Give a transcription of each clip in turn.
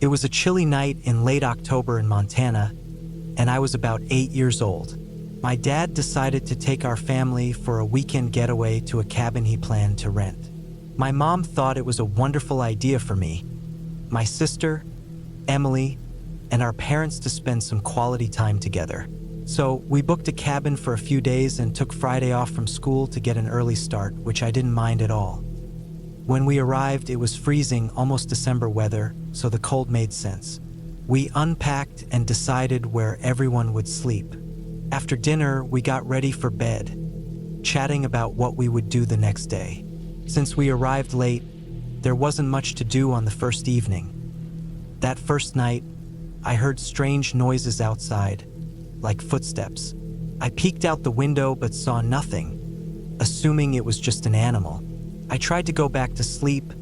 It was a chilly night in late October in Montana, and I was about 8 years old. My dad decided to take our family for a weekend getaway to a cabin he planned to rent. My mom thought it was a wonderful idea for me, my sister, Emily, and our parents to spend some quality time together. So we booked a cabin for a few days and took Friday off from school to get an early start, which I didn't mind at all. When we arrived, it was freezing, almost December weather, so the cold made sense. We unpacked and decided where everyone would sleep. After dinner, we got ready for bed, chatting about what we would do the next day. Since we arrived late, there wasn't much to do on the first evening. That first night, I heard strange noises outside, like footsteps. I peeked out the window but saw nothing, assuming it was just an animal. I tried to go back to sleep,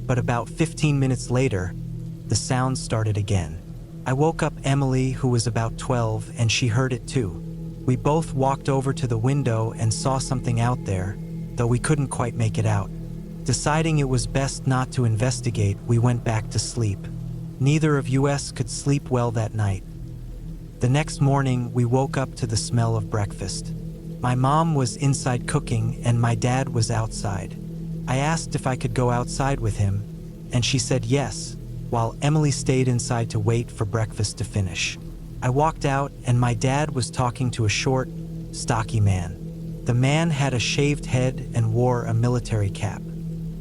but about 15 minutes later, the sound started again. I woke up Emily, who was about 12, and she heard it too. We both walked over to the window and saw something out there, though we couldn't quite make it out. Deciding it was best not to investigate, we went back to sleep. Neither of us could sleep well that night. The next morning, we woke up to the smell of breakfast. My mom was inside cooking and my dad was outside. I asked if I could go outside with him, and she said yes, while Emily stayed inside to wait for breakfast to finish. I walked out and my dad was talking to a short, stocky man. The man had a shaved head and wore a military cap.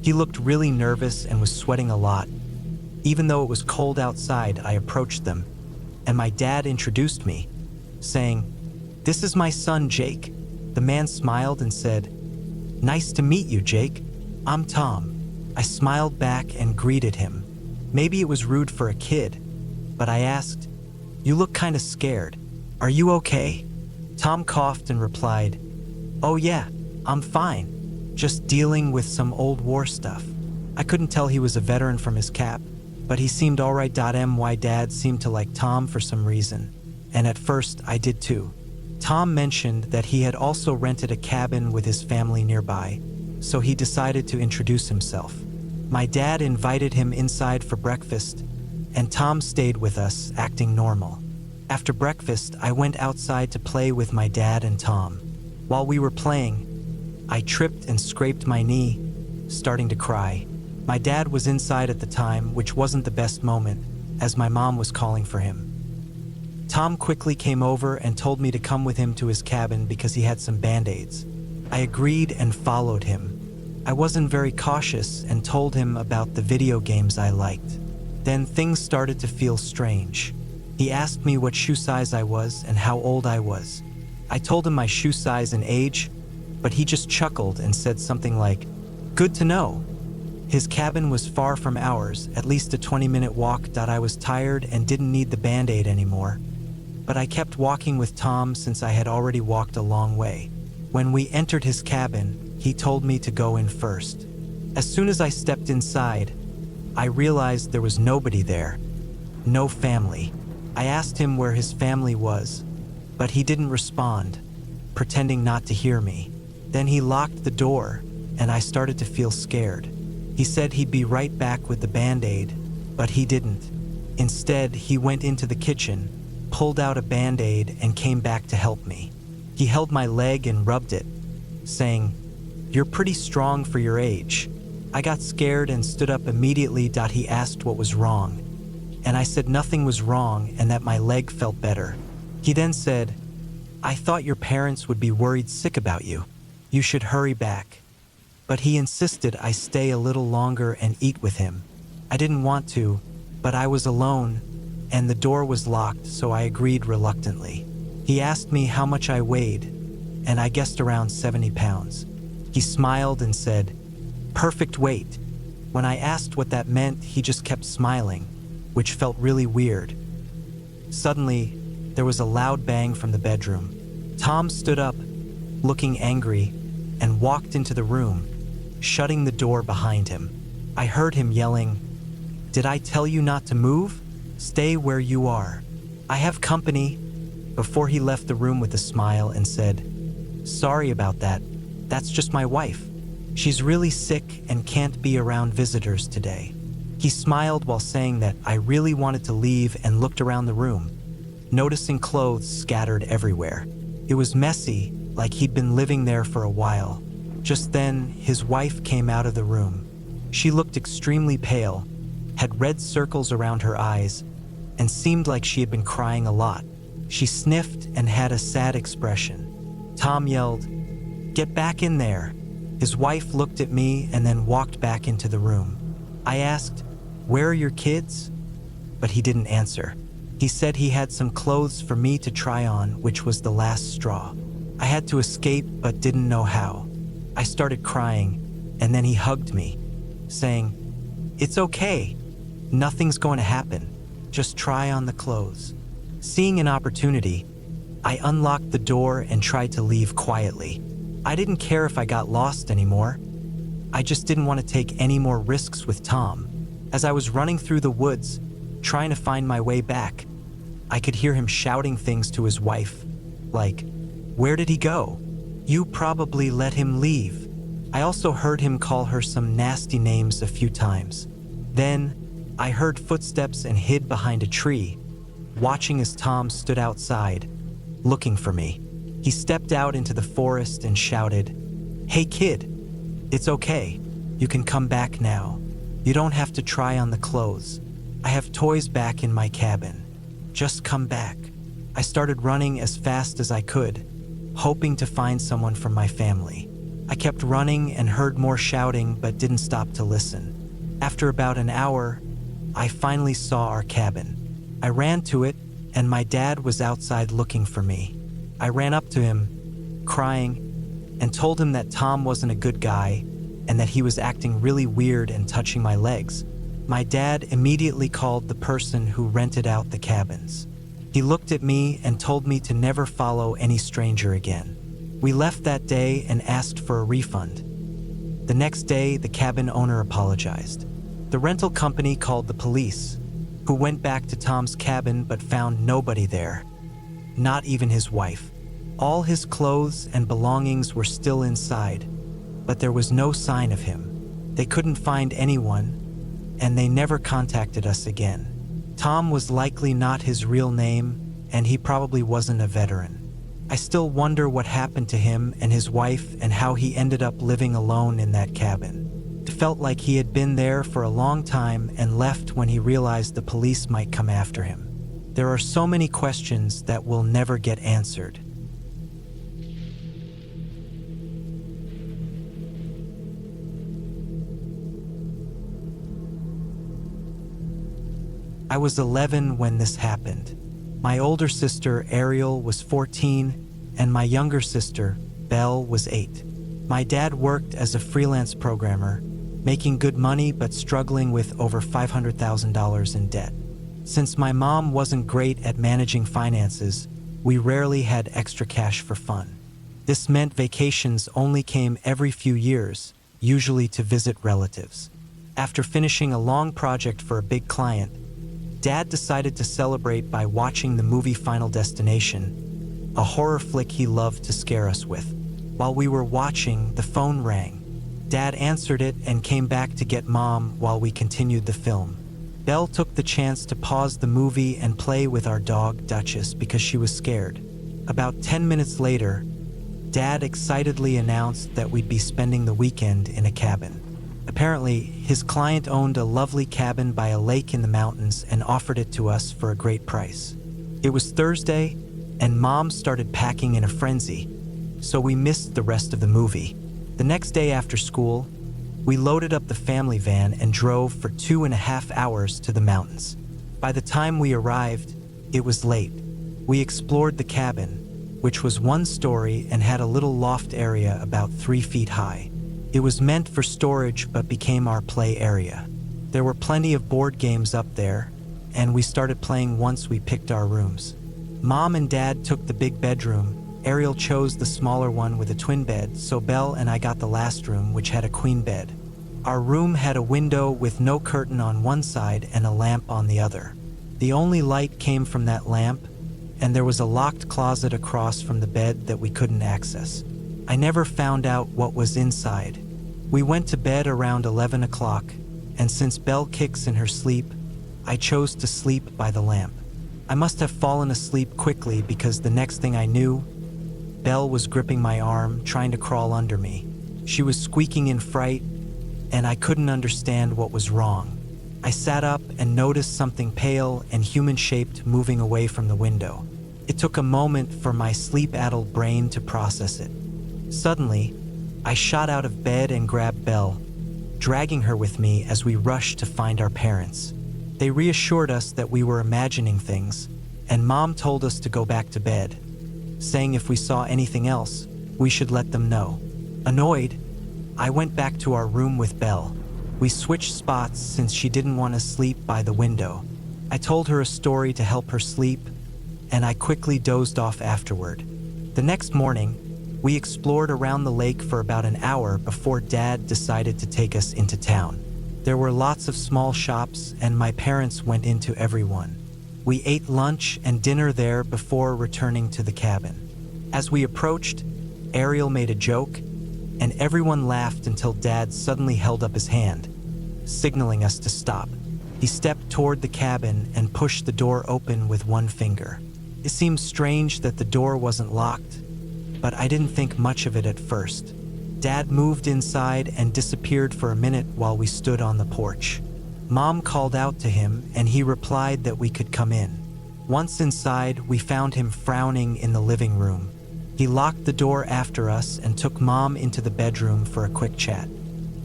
He looked really nervous and was sweating a lot. Even though it was cold outside, I approached them, and my dad introduced me, saying, "This is my son, Jake." The man smiled and said, "Nice to meet you, Jake. I'm Tom." I smiled back and greeted him. Maybe it was rude for a kid, but I asked, "You look kind of scared. Are you okay?" Tom coughed and replied, "Oh yeah, I'm fine. Just dealing with some old war stuff." I couldn't tell he was a veteran from his cap, but he seemed alright. My dad seemed to like Tom for some reason, and at first I did too. Tom mentioned that he had also rented a cabin with his family nearby, so he decided to introduce himself. My dad invited him inside for breakfast, and Tom stayed with us, acting normal. After breakfast, I went outside to play with my dad and Tom. While we were playing, I tripped and scraped my knee, starting to cry. My dad was inside at the time, which wasn't the best moment, as my mom was calling for him. Tom quickly came over and told me to come with him to his cabin because he had some band-aids. I agreed and followed him. I wasn't very cautious and told him about the video games I liked. Then things started to feel strange. He asked me what shoe size I was and how old I was. I told him my shoe size and age, but he just chuckled and said something like, "Good to know." His cabin was far from ours, at least a 20-minute walk. I was tired and didn't need the band-aid anymore, but I kept walking with Tom since I had already walked a long way. When we entered his cabin, he told me to go in first. As soon as I stepped inside, I realized there was nobody there. No family. I asked him where his family was, but he didn't respond, pretending not to hear me. Then he locked the door, and I started to feel scared. He said he'd be right back with the band-aid, but he didn't. Instead, he went into the kitchen, pulled out a band-aid, and came back to help me. He held my leg and rubbed it, saying, "You're pretty strong for your age." I got scared and stood up immediately. He asked what was wrong, and I said nothing was wrong and that my leg felt better. He then said, "I thought your parents would be worried sick about you. You should hurry back." But he insisted I stay a little longer and eat with him. I didn't want to, but I was alone, and the door was locked, so I agreed reluctantly. He asked me how much I weighed, and I guessed around 70 pounds. He smiled and said, "Perfect weight." When I asked what that meant, he just kept smiling, which felt really weird. Suddenly, there was a loud bang from the bedroom. Tom stood up, looking angry, and walked into the room, shutting the door behind him. I heard him yelling, "Did I tell you not to move? Stay where you are. I have company," before he left the room with a smile and said, "Sorry about that. That's just my wife. She's really sick and can't be around visitors today." He smiled while saying that I really wanted to leave and looked around the room, noticing clothes scattered everywhere. It was messy, like he'd been living there for a while. Just then, his wife came out of the room. She looked extremely pale, had red circles around her eyes, and seemed like she had been crying a lot. She sniffed and had a sad expression. Tom yelled, "Get back in there." His wife looked at me and then walked back into the room. I asked, "Where are your kids?" But he didn't answer. He said he had some clothes for me to try on, which was the last straw. I had to escape but didn't know how. I started crying, and then he hugged me, saying, "It's okay. Nothing's going to happen. Just try on the clothes." Seeing an opportunity, I unlocked the door and tried to leave quietly. I didn't care if I got lost anymore. I just didn't want to take any more risks with Tom. As I was running through the woods, trying to find my way back, I could hear him shouting things to his wife, like, "Where did he go? You probably let him leave." I also heard him call her some nasty names a few times. Then, I heard footsteps and hid behind a tree, watching as Tom stood outside, looking for me. He stepped out into the forest and shouted, "Hey kid, it's okay. You can come back now. You don't have to try on the clothes. I have toys back in my cabin. Just come back." I started running as fast as I could, hoping to find someone from my family. I kept running and heard more shouting but didn't stop to listen. After about an hour, I finally saw our cabin. I ran to it, and my dad was outside looking for me. I ran up to him, crying, and told him that Tom wasn't a good guy and that he was acting really weird and touching my legs. My dad immediately called the person who rented out the cabins. He looked at me and told me to never follow any stranger again. We left that day and asked for a refund. The next day, the cabin owner apologized. The rental company called the police, who went back to Tom's cabin but found nobody there, not even his wife. All his clothes and belongings were still inside, but there was no sign of him. They couldn't find anyone, and they never contacted us again. Tom was likely not his real name, and he probably wasn't a veteran. I still wonder what happened to him and his wife and how he ended up living alone in that cabin. It felt like he had been there for a long time and left when he realized the police might come after him. There are so many questions that will never get answered. I was 11 when this happened. My older sister, Ariel, was 14, and my younger sister, Belle, was 8. My dad worked as a freelance programmer, making good money but struggling with over $500,000 in debt. Since my mom wasn't great at managing finances, we rarely had extra cash for fun. This meant vacations only came every few years, usually to visit relatives. After finishing a long project for a big client, Dad decided to celebrate by watching the movie Final Destination, a horror flick he loved to scare us with. While we were watching, the phone rang. Dad answered it and came back to get Mom while we continued the film. Belle took the chance to pause the movie and play with our dog, Duchess, because she was scared. About 10 minutes later, Dad excitedly announced that we'd be spending the weekend in a cabin. Apparently, his client owned a lovely cabin by a lake in the mountains and offered it to us for a great price. It was Thursday, and Mom started packing in a frenzy, so we missed the rest of the movie. The next day after school, we loaded up the family van and drove for 2.5 hours to the mountains. By the time we arrived, it was late. We explored the cabin, which was one story and had a little loft area about 3 feet high. It was meant for storage but became our play area. There were plenty of board games up there, and we started playing once we picked our rooms. Mom and Dad took the big bedroom. Ariel chose the smaller one with a twin bed, so Belle and I got the last room, which had a queen bed. Our room had a window with no curtain on one side and a lamp on the other. The only light came from that lamp, and there was a locked closet across from the bed that we couldn't access. I never found out what was inside. We went to bed around 11 o'clock, and since Belle kicks in her sleep, I chose to sleep by the lamp. I must have fallen asleep quickly because the next thing I knew, Belle was gripping my arm, trying to crawl under me. She was squeaking in fright, and I couldn't understand what was wrong. I sat up and noticed something pale and human-shaped moving away from the window. It took a moment for my sleep-addled brain to process it. Suddenly, I shot out of bed and grabbed Belle, dragging her with me as we rushed to find our parents. They reassured us that we were imagining things, and Mom told us to go back to bed, saying if we saw anything else, we should let them know. Annoyed, I went back to our room with Belle. We switched spots since she didn't want to sleep by the window. I told her a story to help her sleep, and I quickly dozed off afterward. The next morning, we explored around the lake for about an hour before Dad decided to take us into town. There were lots of small shops, and my parents went into every one. We ate lunch and dinner there before returning to the cabin. As we approached, Ariel made a joke, and everyone laughed until Dad suddenly held up his hand, signaling us to stop. He stepped toward the cabin and pushed the door open with one finger. It seemed strange that the door wasn't locked, but I didn't think much of it at first. Dad moved inside and disappeared for a minute while we stood on the porch. Mom called out to him, and he replied that we could come in. Once inside, we found him frowning in the living room. He locked the door after us and took Mom into the bedroom for a quick chat.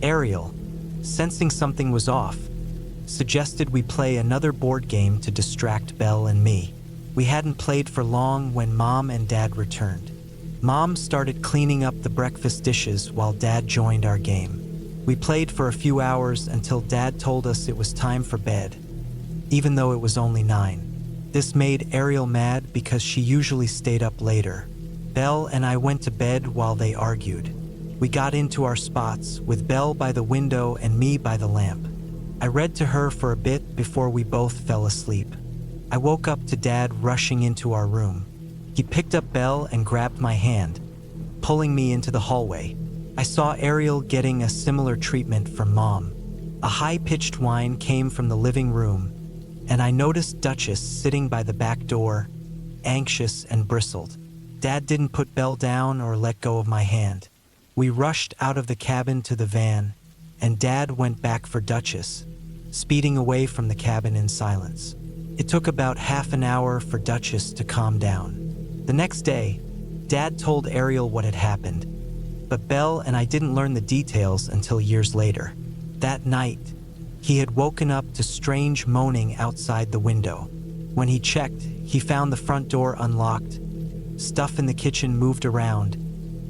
Ariel, sensing something was off, suggested we play another board game to distract Belle and me. We hadn't played for long when Mom and Dad returned. Mom started cleaning up the breakfast dishes while Dad joined our game. We played for a few hours until Dad told us it was time for bed, even though it was only 9. This made Ariel mad because she usually stayed up later. Belle and I went to bed while they argued. We got into our spots, with Belle by the window and me by the lamp. I read to her for a bit before we both fell asleep. I woke up to Dad rushing into our room. He picked up Belle and grabbed my hand, pulling me into the hallway. I saw Ariel getting a similar treatment from Mom. A high-pitched whine came from the living room, and I noticed Duchess sitting by the back door, anxious and bristled. Dad didn't put Belle down or let go of my hand. We rushed out of the cabin to the van, and Dad went back for Duchess, speeding away from the cabin in silence. It took about half an hour for Duchess to calm down. The next day, Dad told Ariel what had happened, but Belle and I didn't learn the details until years later. That night, he had woken up to strange moaning outside the window. When he checked, he found the front door unlocked, stuff in the kitchen moved around,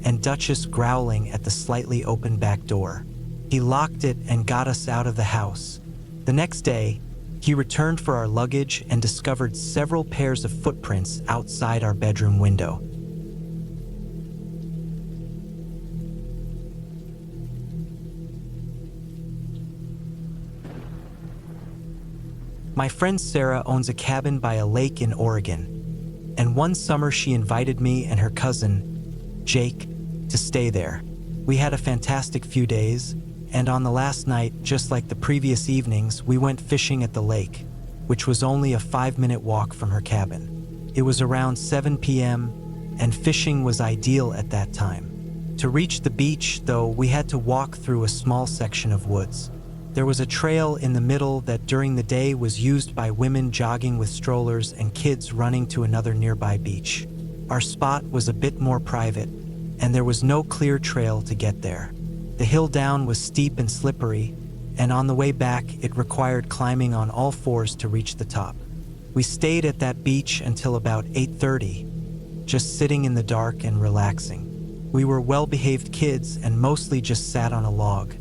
and Duchess growling at the slightly open back door. He locked it and got us out of the house. The next day, he returned for our luggage and discovered several pairs of footprints outside our bedroom window. My friend Sarah owns a cabin by a lake in Oregon, and one summer she invited me and her cousin, Jake, to stay there. We had a fantastic few days, and on the last night, just like the previous evenings, we went fishing at the lake, which was only a 5-minute walk from her cabin. It was around 7 p.m., and fishing was ideal at that time. To reach the beach, though, we had to walk through a small section of woods. There was a trail in the middle that during the day was used by women jogging with strollers and kids running to another nearby beach. Our spot was a bit more private, and there was no clear trail to get there. The hill down was steep and slippery, and on the way back, it required climbing on all fours to reach the top. We stayed at that beach until about 8:30, just sitting in the dark and relaxing. We were well-behaved kids and mostly just sat on a log,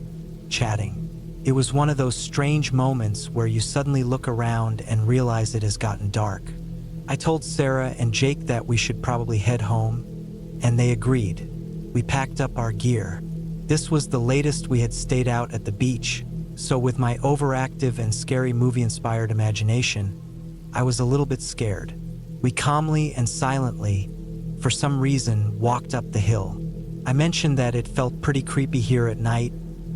chatting. It was one of those strange moments where you suddenly look around and realize it has gotten dark. I told Sarah and Jake that we should probably head home, and they agreed. We packed up our gear. This was the latest we had stayed out at the beach, so with my overactive and scary movie-inspired imagination, I was a little bit scared. We calmly and silently, for some reason, walked up the hill. I mentioned that it felt pretty creepy here at night,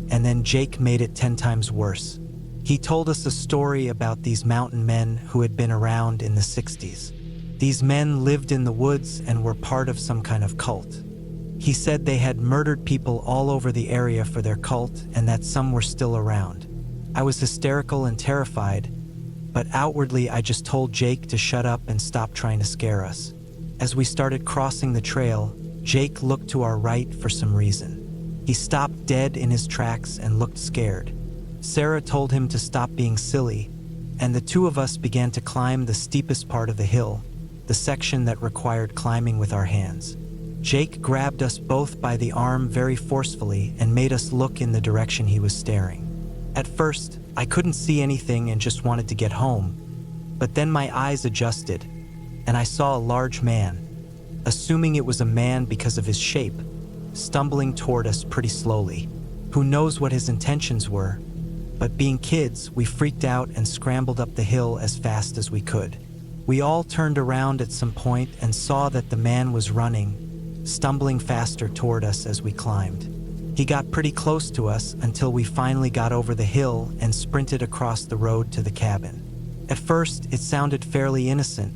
and then Jake made it 10 times worse. He told us a story about these mountain men who had been around in the 60s. These men lived in the woods and were part of some kind of cult. He said they had murdered people all over the area for their cult and that some were still around. I was hysterical and terrified, but outwardly I just told Jake to shut up and stop trying to scare us. As we started crossing the trail, Jake looked to our right for some reason. He stopped dead in his tracks and looked scared. Sarah told him to stop being silly, and the two of us began to climb the steepest part of the hill, the section that required climbing with our hands. Jake grabbed us both by the arm very forcefully and made us look in the direction he was staring. At first, I couldn't see anything and just wanted to get home, but then my eyes adjusted, and I saw a large man, assuming it was a man because of his shape, stumbling toward us pretty slowly. Who knows what his intentions were, but being kids, we freaked out and scrambled up the hill as fast as we could. We all turned around at some point and saw that the man was running, stumbling faster toward us as we climbed. He got pretty close to us until we finally got over the hill and sprinted across the road to the cabin. At first, it sounded fairly innocent,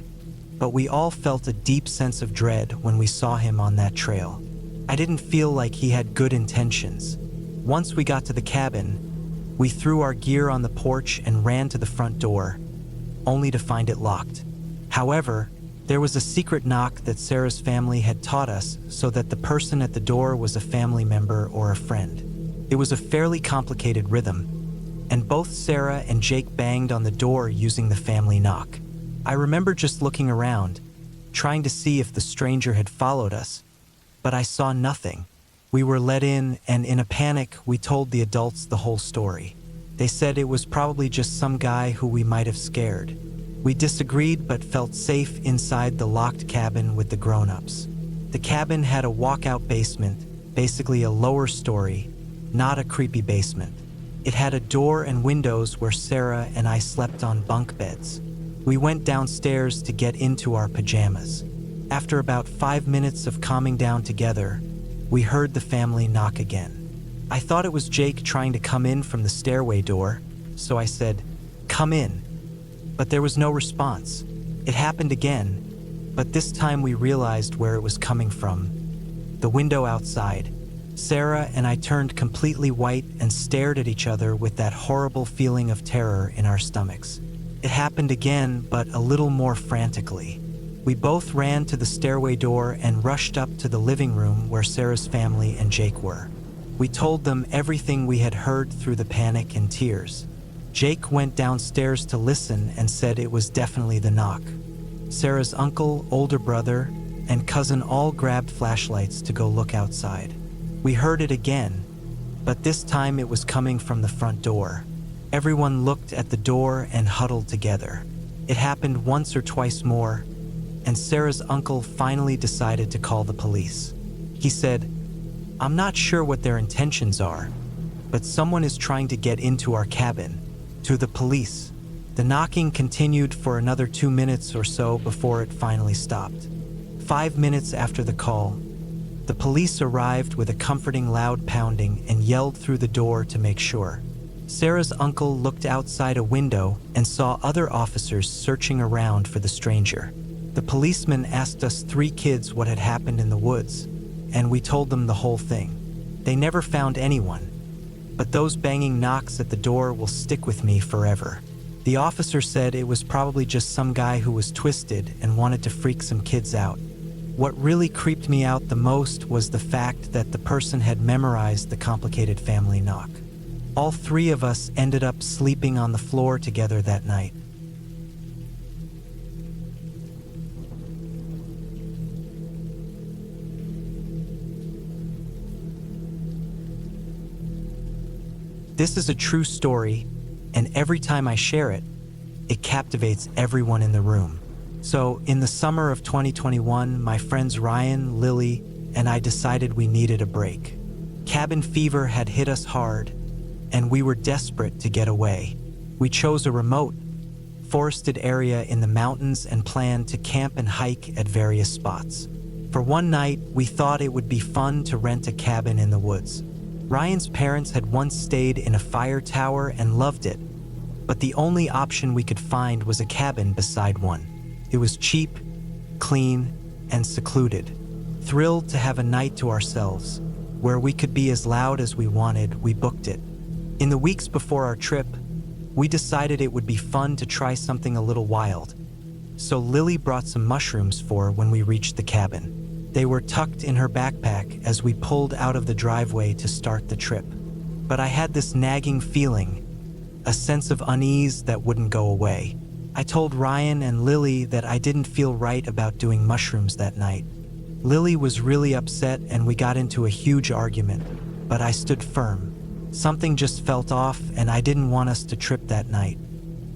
but we all felt a deep sense of dread when we saw him on that trail. I didn't feel like he had good intentions. Once we got to the cabin, we threw our gear on the porch and ran to the front door, only to find it locked. However, there was a secret knock that Sarah's family had taught us so that the person at the door was a family member or a friend. It was a fairly complicated rhythm, and both Sarah and Jake banged on the door using the family knock. I remember just looking around, trying to see if the stranger had followed us, but I saw nothing. We were let in, and in a panic, we told the adults the whole story. They said it was probably just some guy who we might have scared. We disagreed but felt safe inside the locked cabin with the grown-ups. The cabin had a walkout basement, basically a lower story, not a creepy basement. It had a door and windows where Sarah and I slept on bunk beds. We went downstairs to get into our pajamas. After about 5 minutes of calming down together, we heard the family knock again. I thought it was Jake trying to come in from the stairway door, so I said, "Come in." But there was no response. It happened again, but this time we realized where it was coming from. The window outside. Sarah and I turned completely white and stared at each other with that horrible feeling of terror in our stomachs. It happened again, but a little more frantically. We both ran to the stairway door and rushed up to the living room where Sarah's family and Jake were. We told them everything we had heard through the panic and tears. Jake went downstairs to listen and said it was definitely the knock. Sarah's uncle, older brother, and cousin all grabbed flashlights to go look outside. We heard it again, but this time it was coming from the front door. Everyone looked at the door and huddled together. It happened once or twice more, and Sarah's uncle finally decided to call the police. He said, "I'm not sure what their intentions are, but someone is trying to get into our cabin." To the police. The knocking continued for another 2 minutes or so before it finally stopped. 5 minutes after the call, the police arrived with a comforting loud pounding and yelled through the door to make sure. Sarah's uncle looked outside a window and saw other officers searching around for the stranger. The policeman asked us 3 kids what had happened in the woods, and we told them the whole thing. They never found anyone, but those banging knocks at the door will stick with me forever. The officer said it was probably just some guy who was twisted and wanted to freak some kids out. What really creeped me out the most was the fact that the person had memorized the complicated family knock. All 3 of us ended up sleeping on the floor together that night. This is a true story, and every time I share it, it captivates everyone in the room. So, in the summer of 2021, my friends Ryan, Lily, and I decided we needed a break. Cabin fever had hit us hard, and we were desperate to get away. We chose a remote, forested area in the mountains and planned to camp and hike at various spots. For one night, we thought it would be fun to rent a cabin in the woods. Ryan's parents had once stayed in a fire tower and loved it, but the only option we could find was a cabin beside one. It was cheap, clean, and secluded. Thrilled to have a night to ourselves, where we could be as loud as we wanted, we booked it. In the weeks before our trip, we decided it would be fun to try something a little wild. So Lily brought some mushrooms for when we reached the cabin. They were tucked in her backpack as we pulled out of the driveway to start the trip. But I had this nagging feeling, a sense of unease that wouldn't go away. I told Ryan and Lily that I didn't feel right about doing mushrooms that night. Lily was really upset and we got into a huge argument, but I stood firm. Something just felt off and I didn't want us to trip that night.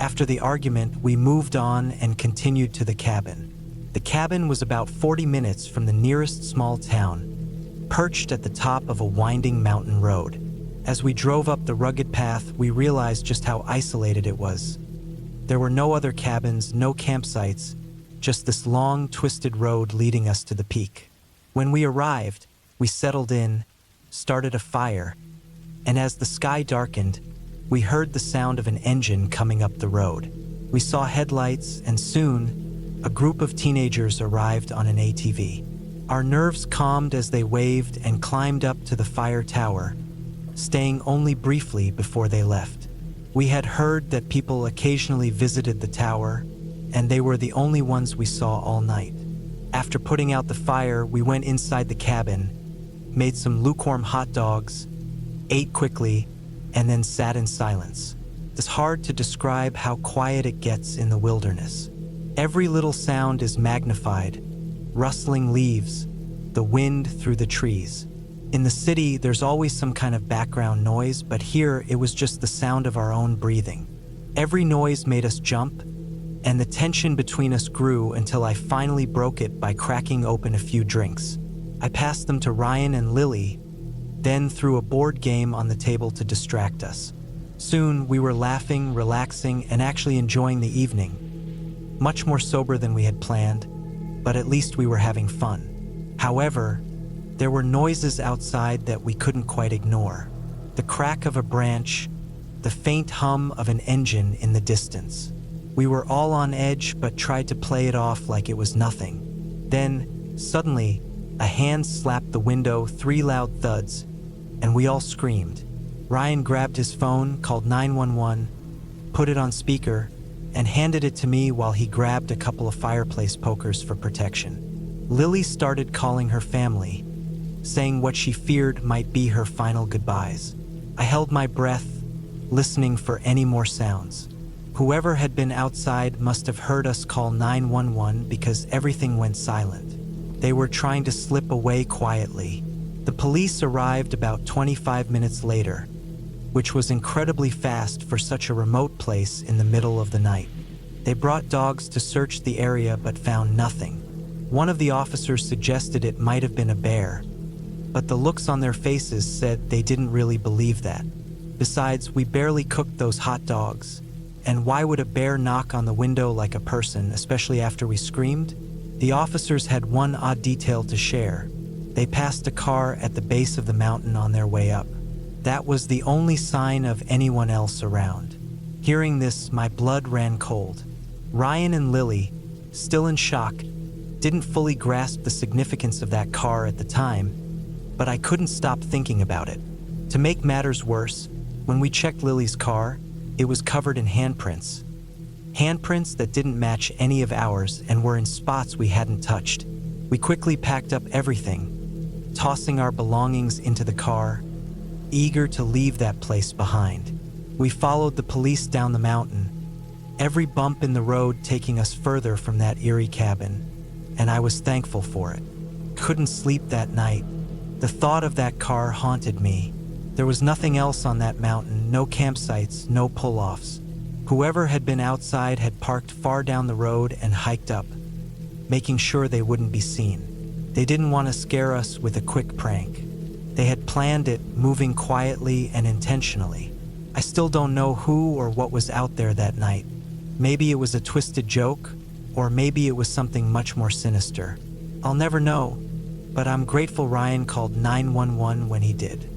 After the argument, we moved on and continued to the cabin. The cabin was about 40 minutes from the nearest small town, perched at the top of a winding mountain road. As we drove up the rugged path, we realized just how isolated it was. There were no other cabins, no campsites, just this long, twisted road leading us to the peak. When we arrived, we settled in, started a fire, and as the sky darkened, we heard the sound of an engine coming up the road. We saw headlights, and soon, a group of teenagers arrived on an ATV. Our nerves calmed as they waved and climbed up to the fire tower, staying only briefly before they left. We had heard that people occasionally visited the tower, and they were the only ones we saw all night. After putting out the fire, we went inside the cabin, made some lukewarm hot dogs, ate quickly, and then sat in silence. It's hard to describe how quiet it gets in the wilderness. Every little sound is magnified, rustling leaves, the wind through the trees. In the city, there's always some kind of background noise, but here it was just the sound of our own breathing. Every noise made us jump, and the tension between us grew until I finally broke it by cracking open a few drinks. I passed them to Ryan and Lily, then threw a board game on the table to distract us. Soon, we were laughing, relaxing, and actually enjoying the evening. Much more sober than we had planned, but at least we were having fun. However, there were noises outside that we couldn't quite ignore. The crack of a branch, the faint hum of an engine in the distance. We were all on edge but tried to play it off like it was nothing. Then, suddenly, a hand slapped the window, 3 loud thuds, and we all screamed. Ryan grabbed his phone, called 911, put it on speaker, and handed it to me while he grabbed a couple of fireplace pokers for protection. Lily started calling her family, saying what she feared might be her final goodbyes. I held my breath, listening for any more sounds. Whoever had been outside must have heard us call 911 because everything went silent. They were trying to slip away quietly. The police arrived about 25 minutes later, which was incredibly fast for such a remote place in the middle of the night. They brought dogs to search the area but found nothing. One of the officers suggested it might have been a bear, but the looks on their faces said they didn't really believe that. Besides, we barely cooked those hot dogs, and why would a bear knock on the window like a person, especially after we screamed? The officers had one odd detail to share. They passed a car at the base of the mountain on their way up. That was the only sign of anyone else around. Hearing this, my blood ran cold. Ryan and Lily, still in shock, didn't fully grasp the significance of that car at the time, but I couldn't stop thinking about it. To make matters worse, when we checked Lily's car, it was covered in handprints. Handprints that didn't match any of ours and were in spots we hadn't touched. We quickly packed up everything, tossing our belongings into the car, eager to leave that place behind. We followed the police down the mountain, every bump in the road taking us further from that eerie cabin, and I was thankful for it. Couldn't sleep that night. The thought of that car haunted me. There was nothing else on that mountain, no campsites, no pull-offs. Whoever had been outside had parked far down the road and hiked up, making sure they wouldn't be seen. They didn't want to scare us with a quick prank. They had planned it, moving quietly and intentionally. I still don't know who or what was out there that night. Maybe it was a twisted joke, or maybe it was something much more sinister. I'll never know, but I'm grateful Ryan called 911 when he did.